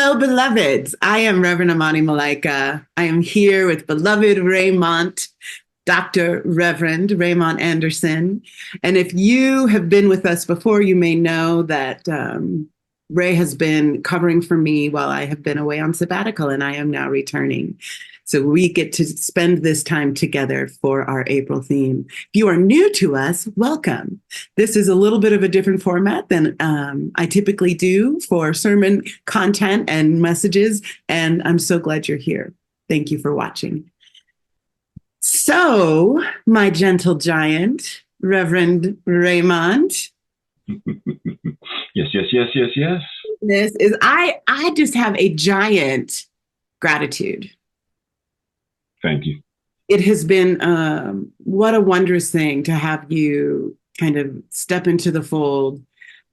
Hello, beloveds. I am Reverend Amani Malaika. I am here with beloved Raymont, Dr. Reverend Raymont Anderson. And if you have been with us before, you may know that Ray has been covering for me while I have been away on sabbatical, and I am now returning. So we get to spend this time together for our April theme. If you are new to us, welcome. This is a little bit of a different format than I typically do for sermon content and messages, and I'm so glad you're here. Thank you for watching. So, my gentle giant, Reverend Raymont. Yes. This is I just have a giant gratitude. Thank you. It has been what a wondrous thing to have you kind of step into the fold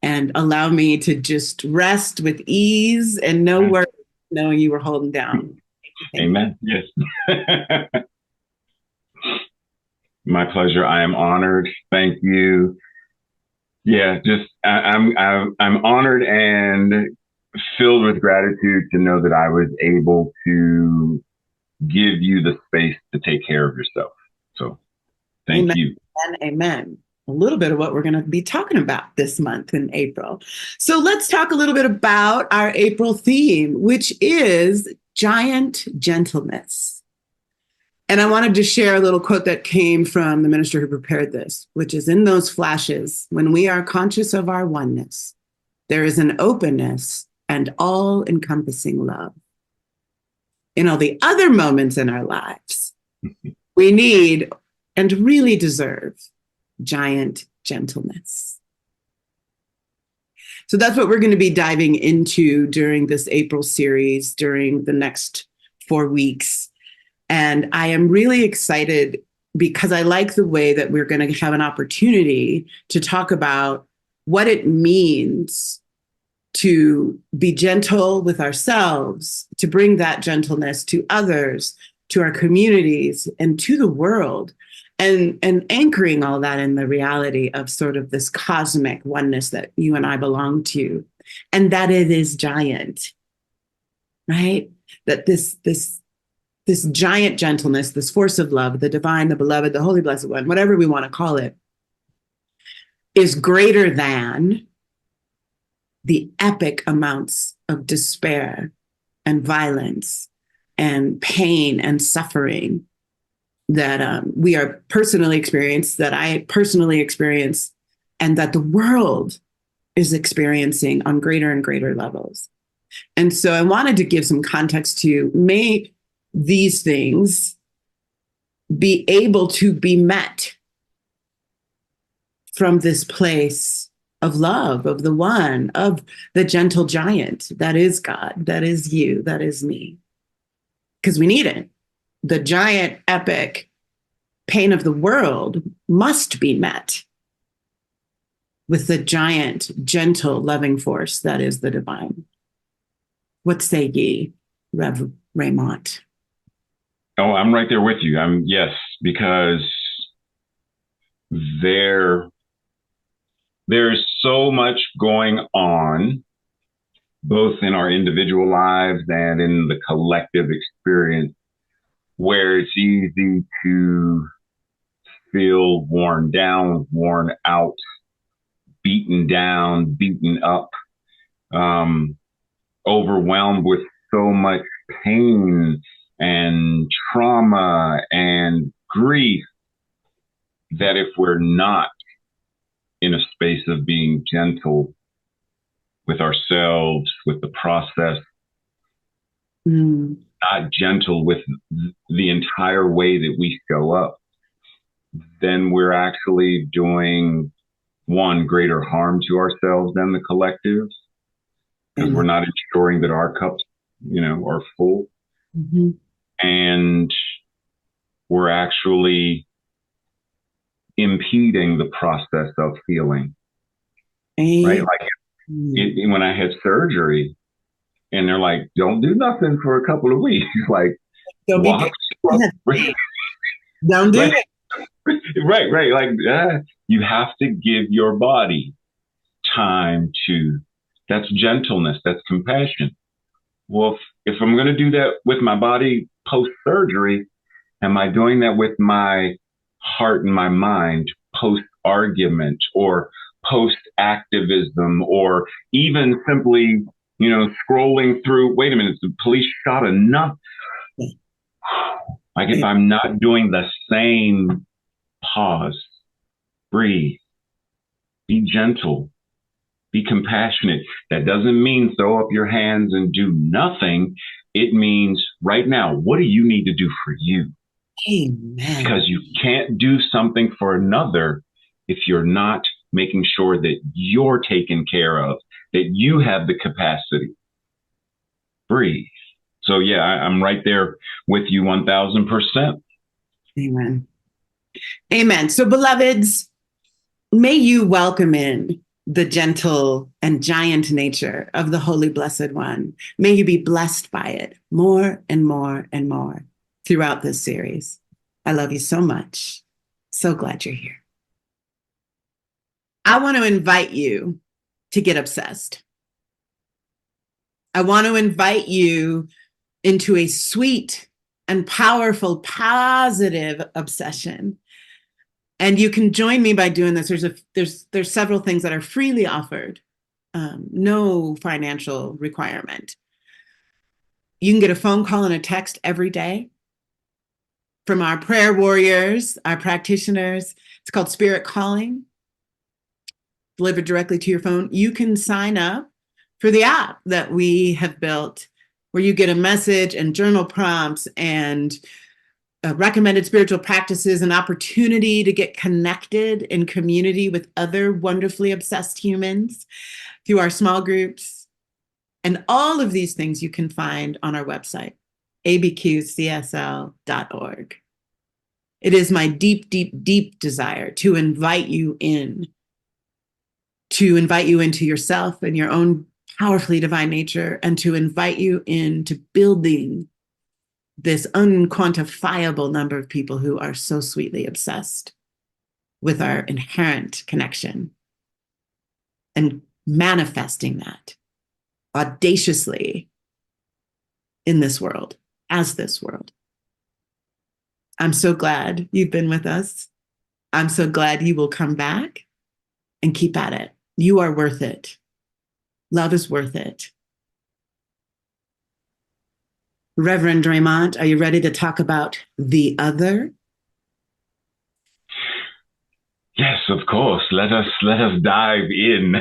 and allow me to just rest with ease and no worries, knowing you were holding down. Amen. Yes. My pleasure. I am honored. Thank you. Yeah, just I'm honored and filled with gratitude to know that I was able to give you the space to take care of yourself. So thank Amen. you. And amen. A little bit of what we're going to be talking about this month in April. So let's talk a little bit about our April theme, which is giant gentleness. And I wanted to share a little quote that came from the minister who prepared this, which is, in those flashes, when we are conscious of our oneness, there is an openness and all-encompassing love. In all the other moments in our lives, we need and really deserve giant gentleness. So that's what we're going to be diving into during this April series, during the next 4 weeks. And I am really excited because I like the way that we're going to have an opportunity to talk about what it means to be gentle with ourselves, to bring that gentleness to others, to our communities, and to the world, and anchoring all that in the reality of sort of this cosmic oneness that you and I belong to, and that it is giant, right? That this giant gentleness, this force of love, the divine, the beloved, the holy blessed one, whatever we want to call it, is greater than the epic amounts of despair and violence and pain and suffering that we are personally experienced, that I personally experience, and that the world is experiencing on greater and greater levels. And so I wanted to give some context to, may these things be able to be met from this place of love, of the one, of the gentle giant that is God, that is you, that is me. Because we need it. The giant, epic pain of the world must be met with the giant, gentle, loving force that is the divine. What say ye, Rev Raymont? Oh, I'm right there with you. Yes, because there's so much going on, both in our individual lives and in the collective experience, where it's easy to feel worn down, worn out, beaten down, beaten up, overwhelmed with so much pain and trauma and grief, that if we're not in a space of being gentle with ourselves, with the process, not gentle with the entire way that we show up, then we're actually doing, one, greater harm to ourselves than the collective, because we're not ensuring that our cups, are full. Mm-hmm. And we're actually impeding the process of healing. Right? Like when I had surgery and they're like, don't do nothing for a couple of weeks. Like, don't walk. Don't do it. Right. Like, you have to give your body time to, that's gentleness, that's compassion. well, if I'm going to do that with my body post surgery, am I doing that with my heart and my mind post argument or post activism or even simply, scrolling through, wait a minute, the police shot enough. Like if I'm not doing the same, pause, breathe, be gentle, be compassionate. That doesn't mean throw up your hands and do nothing. It means right now, what do you need to do for you? Amen. Because you can't do something for another if you're not making sure that you're taken care of, that you have the capacity. Breathe. So, yeah, I'm right there with you 1000%. Amen. Amen. So, beloveds, may you welcome in the gentle and giant nature of the Holy Blessed One. May you be blessed by it more and more and more throughout this series. I love you so much. So glad you're here. I want to invite you to get obsessed. I want to invite you into a sweet and powerful, positive obsession. And you can join me by doing this. There's several things that are freely offered, no financial requirement. You can get a phone call and a text every day from our prayer warriors, our practitioners. It's called Spirit Calling, delivered directly to your phone. You can sign up for the app that we have built, where you get a message and journal prompts and recommended spiritual practices, an opportunity to get connected in community with other wonderfully obsessed humans through our small groups. And all of these things you can find on our website, abqcsl.org. It is my deep, deep, deep desire to invite you into yourself and your own powerfully divine nature, and to invite you into building this unquantifiable number of people who are so sweetly obsessed with our inherent connection and manifesting that audaciously in this world, as this world. I'm so glad you've been with us. I'm so glad you will come back and keep at it. You are worth it. Love is worth it. Reverend Raymont, are you ready to talk about the other? Yes, of course. Let us dive in.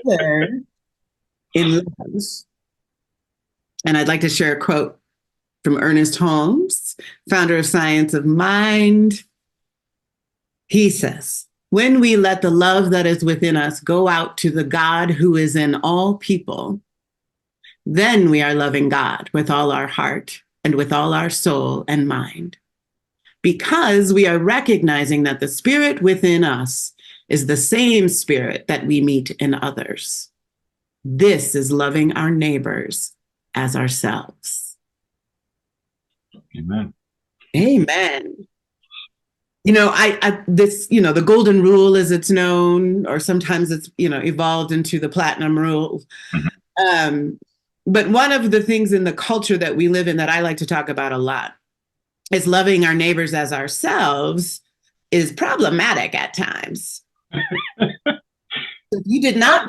Other in loves. And I'd like to share a quote from Ernest Holmes, founder of Science of Mind. He says, "When we let the love that is within us go out to the God who is in all people, then we are loving God with all our heart and with all our soul and mind, because we are recognizing that the spirit within us is the same spirit that we meet in others. This is loving our neighbors as ourselves." Amen. Amen. The golden rule, as it's known, or sometimes it's, evolved into the platinum rule. Mm-hmm. But one of the things in the culture that we live in that I like to talk about a lot is loving our neighbors as ourselves is problematic at times. If you did not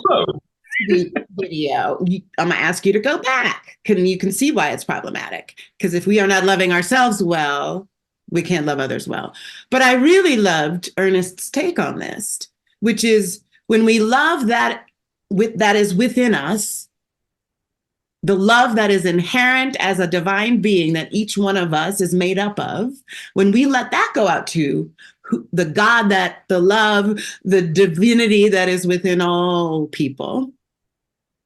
the video, I'm going to ask you to go back. You can see why it's problematic. Because if we are not loving ourselves well, we can't love others well. But I really loved Ernest's take on this, which is when we love that is within us, the love that is inherent as a divine being that each one of us is made up of, when we let that go out to the God, the love, the divinity that is within all people,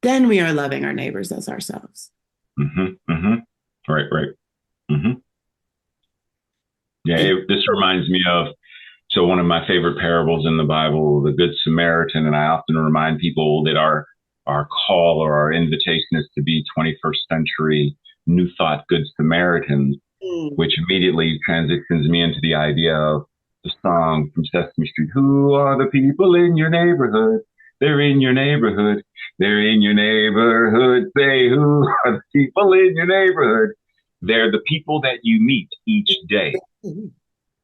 then we are loving our neighbors as ourselves. Mm-hmm, mm-hmm. Right. Mm-hmm. Yeah, this reminds me of, one of my favorite parables in the Bible, the Good Samaritan, and I often remind people that our call or our invitation is to be 21st century New Thought Good Samaritans, which immediately transitions me into the idea of the song from Sesame Street, "Who are the people in your neighborhood They're in your neighborhood. They're in your neighborhood. Say, who are the people in your neighborhood? They're the people that you meet each day,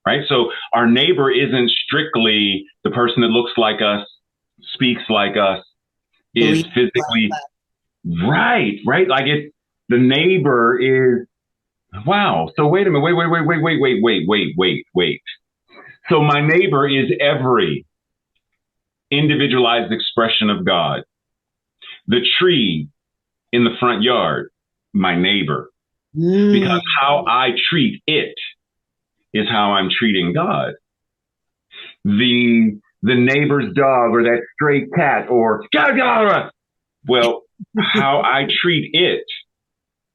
right? So our neighbor isn't strictly the person that looks like us, speaks like us, is Believe physically right. Like the neighbor is, wow. So wait a minute. Wait. So my neighbor is every individualized expression of God. The tree in the front yard, my neighbor. Because how I treat it is how I'm treating God. The neighbor's dog or that stray cat or well, how I treat it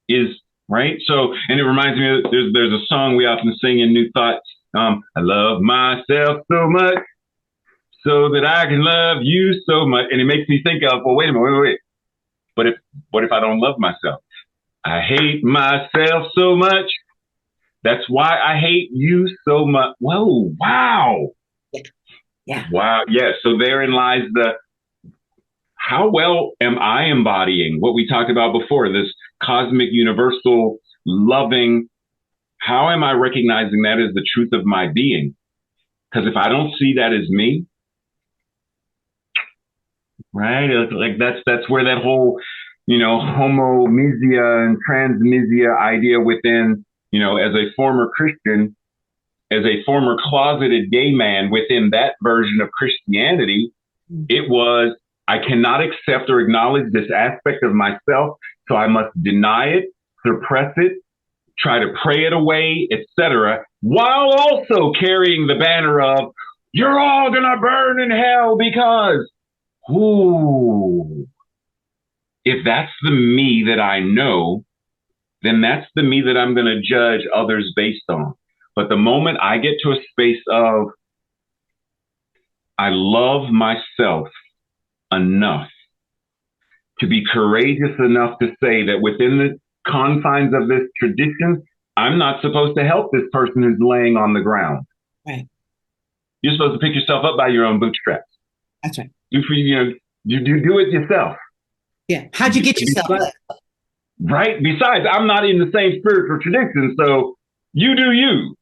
is right. So, and it reminds me of there's a song we often sing in New Thoughts. I love myself so much so that I can love you so much. And it makes me think of, well, wait a minute, wait. But what if I don't love myself? I hate myself so much. That's why I hate you so much. Whoa, wow. Yeah. Wow. Yeah. So therein lies how well am I embodying what we talked about before, this cosmic, universal, loving? How am I recognizing that as the truth of my being? Because if I don't see that as me, right? Like that's where that whole, homomisia and transmisia idea within, as a former Christian, as a former closeted gay man within that version of Christianity, it was, I cannot accept or acknowledge this aspect of myself, so I must deny it, suppress it, try to pray it away, etc., while also carrying the banner of, you're all gonna burn in hell because, ooh, if that's the me that I know, then that's the me that I'm gonna judge others based on. But the moment I get to a space of, I love myself enough to be courageous enough to say that within the confines of this tradition, I'm not supposed to help this person who's laying on the ground. Right. You're supposed to pick yourself up by your own bootstraps. That's right. You do it yourself. Yeah. How'd you get yourself up? Right. Besides, I'm not in the same spiritual tradition, so you do you.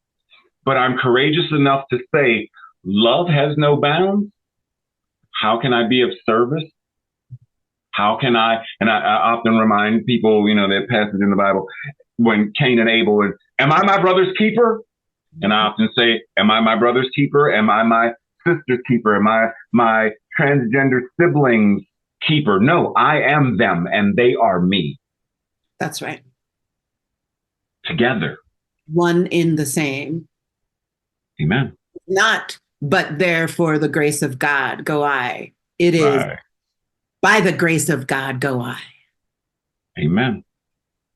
But I'm courageous enough to say, love has no bounds. How can I be of service? How can I, and I often remind people, that passage in the Bible when Cain and Abel is, am I my brother's keeper? And I often say, am I my brother's keeper? Am I my sister's keeper? Am I my transgender siblings' keeper? No, I am them and they are me. That's right. Together. One in the same. Amen. Not, but therefore the grace of God go I. It is by the grace of God go I. Amen.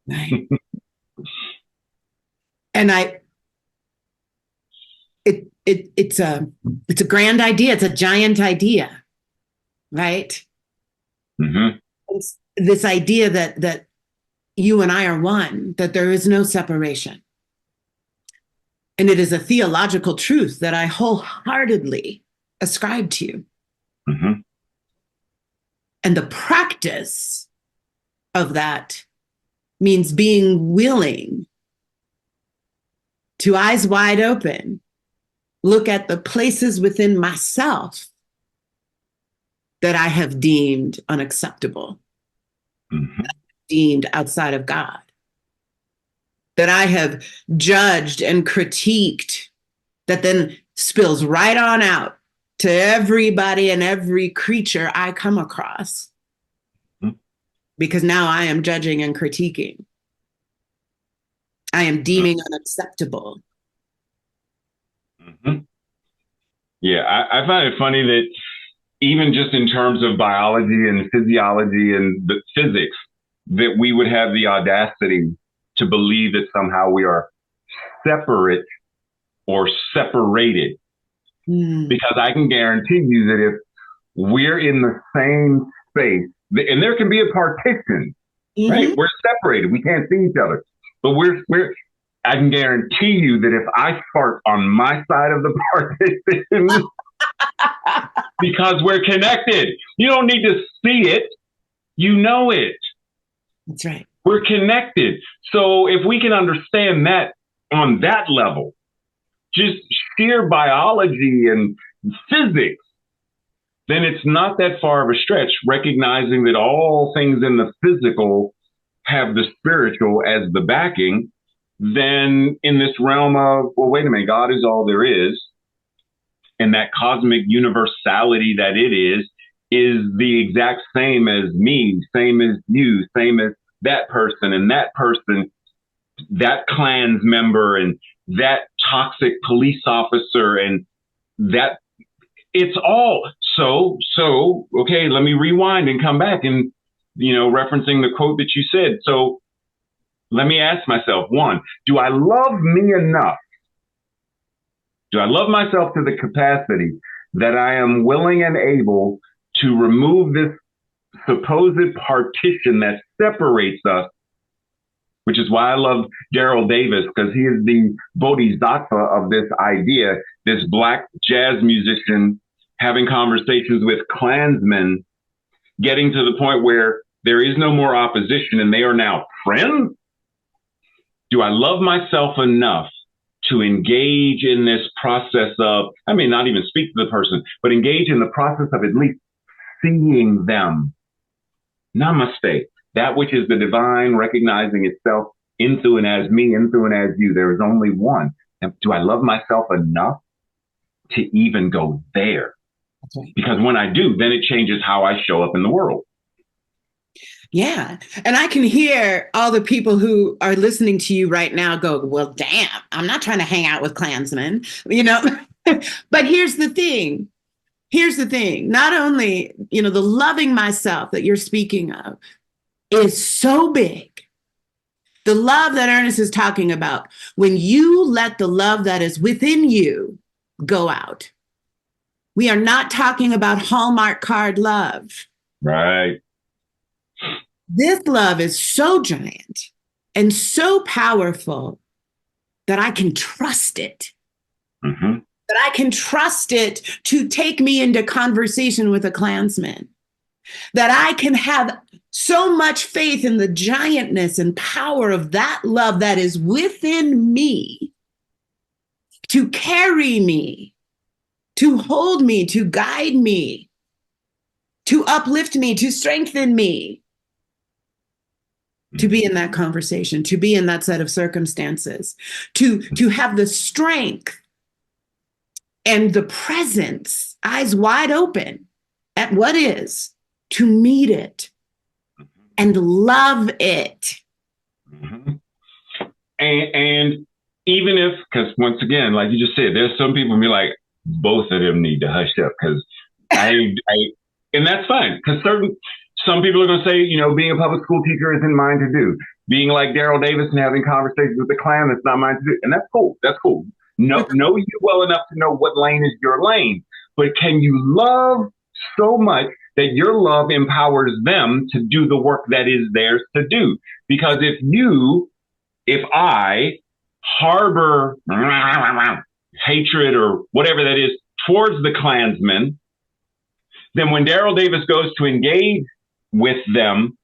Right. And it's a grand idea. It's a giant idea, right? Mm-hmm. It's this idea that you and I are one, that there is no separation. And it is a theological truth that I wholeheartedly ascribe to. Mm-hmm. And the practice of that means being willing to, eyes wide open, look at the places within myself that I have deemed unacceptable, deemed outside of God, that I have judged and critiqued, that then spills right on out to everybody and every creature I come across. Because now I am judging and critiquing. I am deeming unacceptable. Mm-hmm. Yeah, I find it funny that even just in terms of biology and physiology and the physics, that we would have the audacity to believe that somehow we are separate or separated. Because I can guarantee you that if we're in the same space, and there can be a partition, right? We're separated. We can't see each other. But I can guarantee you that if I fart on my side of the partition, because we're connected. You don't need to see it. You know it. That's right. We're connected. So if we can understand that on that level, just sheer biology and physics, then it's not that far of a stretch, recognizing that all things in the physical have the spiritual as the backing. Then in this realm of, well, wait a minute, God is all there is. And that cosmic universality that it is the exact same as me, same as you, same as that person and that person, that Klan's member and that toxic police officer, and that it's all so, okay, let me rewind and come back and, referencing the quote that you said. So let me ask myself, one, do I love me enough? Do I love myself to the capacity that I am willing and able to remove this supposed partition that separates us, which is why I love Daryl Davis, because he is the bodhisattva of this idea, this Black jazz musician having conversations with Klansmen, getting to the point where there is no more opposition and they are now friends. Do I love myself enough to engage in this process of, I may not even speak to the person, but engage in the process of at least seeing them? Namaste. That which is the divine recognizing itself in, through, and as me, in, through, and as you. There is only one. And do I love myself enough to even go there? That's right. Because when I do, then it changes how I show up in the world. Yeah. And I can hear all the people who are listening to you right now go, well, damn, I'm not trying to hang out with Klansmen, But here's the thing. Not only, the loving myself that you're speaking of is so big. The love that Ernest is talking about, when you let the love that is within you go out. We are not talking about Hallmark card love. Right. This love is so giant and so powerful that I can trust it. Mm-hmm. That I can trust it to take me into conversation with a Klansman. That I can have so much faith in the giantness and power of that love that is within me to carry me, to hold me, to guide me, to uplift me, to strengthen me, to be in that conversation, to be in that set of circumstances, to have the strength and the presence, eyes wide open at what is, to meet it and love it. Mm-hmm. And even if, because once again, like you just said, there's some people who be like, both of them need to hush up, because and that's fine, because some people are going to say, being a public school teacher isn't mine to do. Being like Daryl Davis and having conversations with the Klan, that's not mine to do. And that's cool. That's cool. Know you well enough to know what lane is your lane. But can you love so much that your love empowers them to do the work that is theirs to do? Because if I harbor hatred or whatever that is towards the Klansmen, then when Daryl Davis goes to engage with them,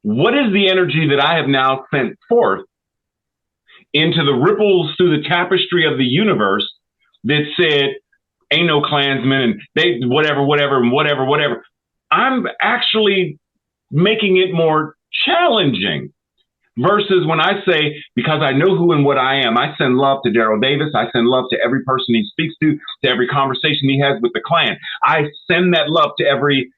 what is the energy that I have now sent forth into the ripples through the tapestry of the universe that said, ain't no Klansmen and they whatever. I'm actually making it more challenging. Versus when I say, because I know who and what I am, I send love to Daryl Davis. I send love to every person he speaks to every conversation he has with the Klan. I send that love to every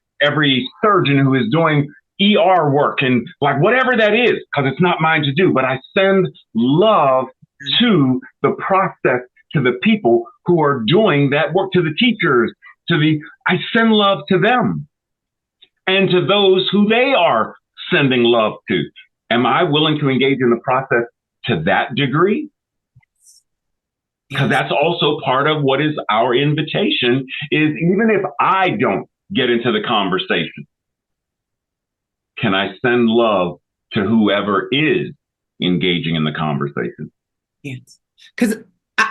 surgeon who is doing ER work and like whatever that is, because it's not mine to do. But I send love to the process, to the people who are doing that work, to the teachers, I send love to them and to those who they are sending love to. Am I willing to engage in the process to that degree? Because that's also part of what is our invitation, is even if I don't get into the conversation, can I send love to whoever is engaging in the conversation? Yes, because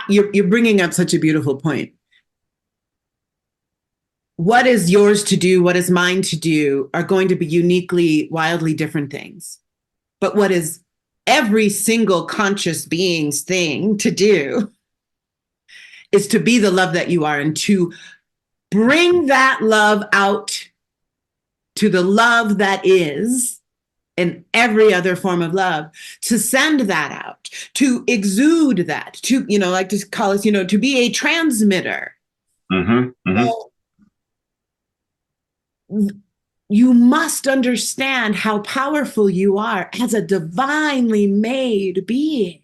you're bringing up such a beautiful point. what is yours to do, what is mine to do are going to be uniquely, wildly different things. But what is every single conscious being's thing to do is to be the love that you are and to bring that love out to the love that is in every other form of love, to send that out, to exude that, to, like to call us, to be a transmitter. Mm-hmm. Mm-hmm. So you must understand how powerful you are as a divinely made being.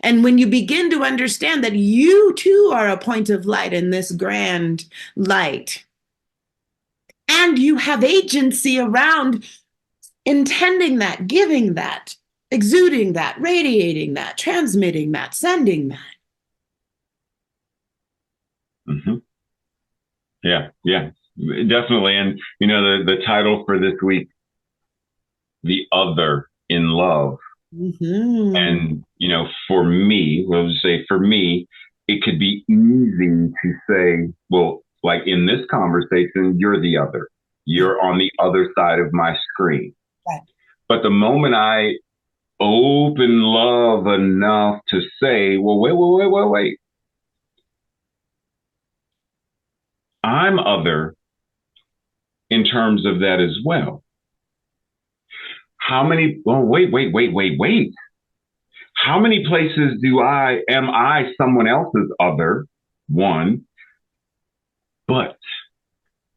And when you begin to understand that you too are a point of light in this grand light, and you have agency around intending that, giving that, exuding that, radiating that, transmitting that, sending that. Mm-hmm. Yeah, yeah, definitely. And the title for this week, "The Other in Love." Mm-hmm. And for me, for me, it could be easy to say, well, like in this conversation, you're the other. You're on the other side of my screen. Right. But the moment I open love enough to say, well, wait. I'm other in terms of that as well. How many, well, wait. How many places am I someone else's other? One, but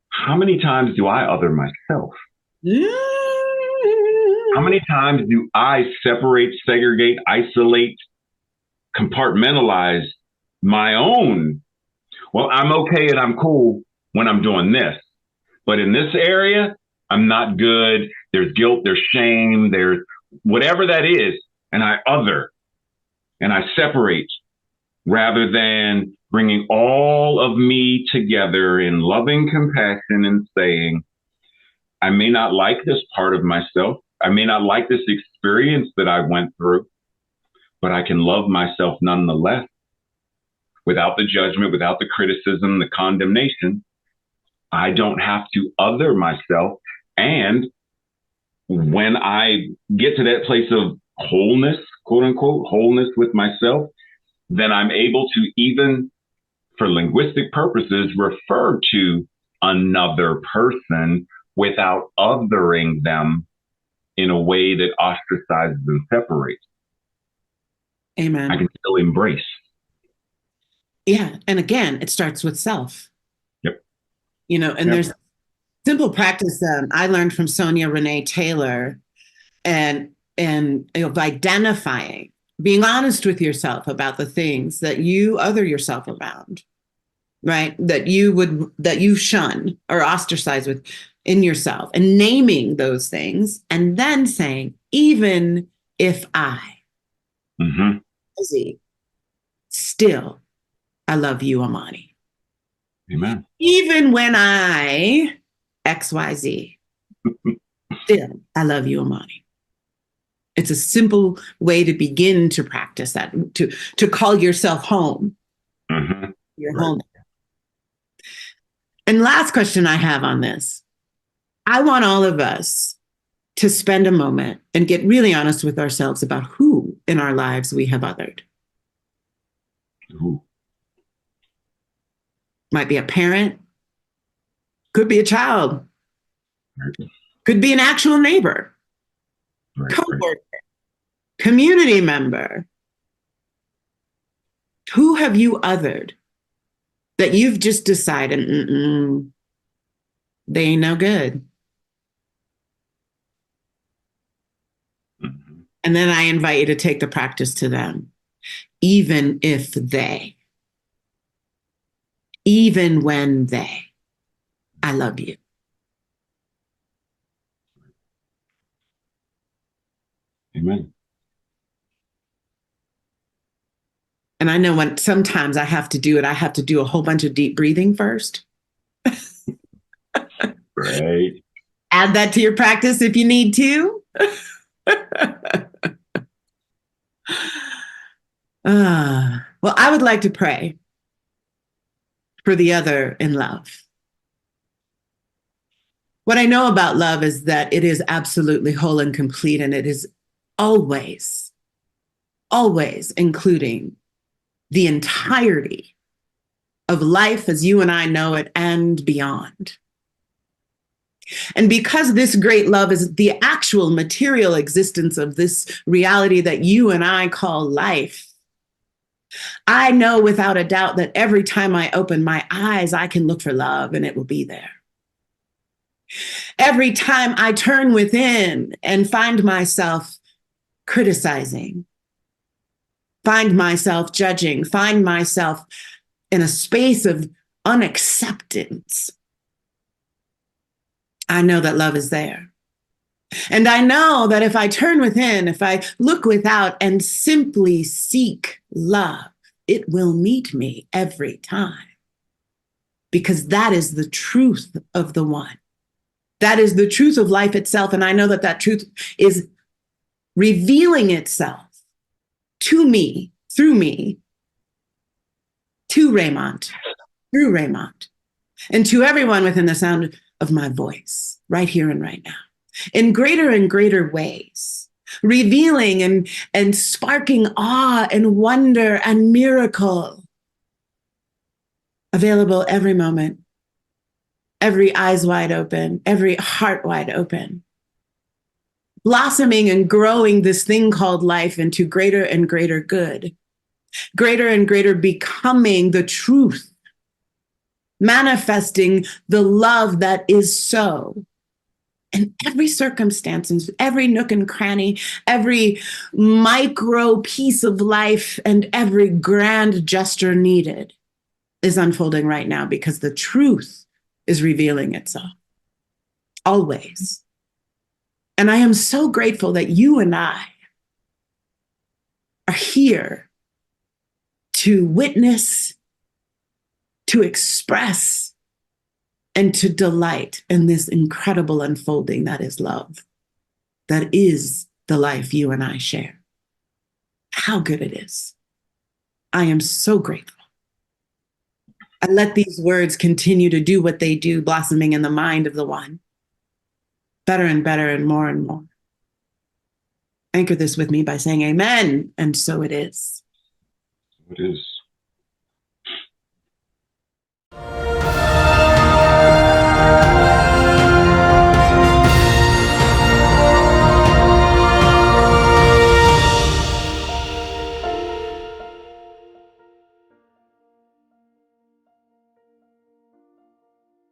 how many times do I other myself? How many times do I separate, segregate, isolate, compartmentalize my own? Well, I'm okay and I'm cool when I'm doing this. But in this area, I'm not good. There's guilt, there's shame, there's whatever that is. And I other and I separate rather than bringing all of me together in loving compassion and saying, I may not like this part of myself. I may not like this experience that I went through, but I can love myself nonetheless without the judgment, without the criticism, the condemnation. I don't have to other myself. And when I get to that place of wholeness, quote unquote, wholeness with myself, then I'm able to, even for linguistic purposes, refer to another person without othering them in a way that ostracizes and separates. Amen. I can still embrace. Yeah. And again, it starts with self. Yep. And there's simple practice I learned from Sonia Renee Taylor and of identifying, being honest with yourself about the things that you other yourself around, right? That you shun or ostracize in yourself, and naming those things, and then saying, even if I, Mm-hmm. still, I love you, Amani. Amen. Even when I XYZ, still, I love you, Amani. It's a simple way to begin to practice that, to call yourself home. Mm-hmm. Your home. And last question I have on this. I want all of us to spend a moment and get really honest with ourselves about who in our lives we have othered. Ooh. Might be a parent, could be a child, Right. could be an actual neighbor, coworker, community member. Who have you othered that you've just decided, they ain't no good? Mm-hmm. And then I invite you to take the practice to them. Even when they, I love you. Amen. And I know when sometimes I have to do it, I have to do a whole bunch of deep breathing first. Right. Add that to your practice if you need to. Well, I would like to pray for the other in love. What I know about love is that it is absolutely whole and complete, and it is always, always including the entirety of life as you and I know it and beyond. And because this great love is the actual material existence of this reality that you and I call life, I know without a doubt that every time I open my eyes, I can look for love and it will be there. Every time I turn within and find myself criticizing, find myself judging, find myself in a space of unacceptance, I know that love is there. And I know that if I turn within, if I look without and simply seek love, it will meet me every time. Because that is the truth of the one. That is the truth of life itself. And I know that that truth is revealing itself to me, through me, to Raymont, through Raymont, and to everyone within the sound of my voice, right here and right now, in greater and greater ways, revealing and sparking awe and wonder and miracle, available every moment, every eyes wide open, every heart wide open, blossoming and growing this thing called life into greater and greater good, greater and greater becoming the truth, manifesting the love that is so. In every circumstance, in every nook and cranny, every micro piece of life, and every grand gesture needed is unfolding right now because the truth is revealing itself. Always. And I am so grateful that you and I are here to witness, to express, and to delight in this incredible unfolding that is love, that is the life you and I share. How good it is. I am so grateful. I let these words continue to do what they do, blossoming in the mind of the one. Better and better and more and more. Anchor this with me by saying amen, and so it is. It is.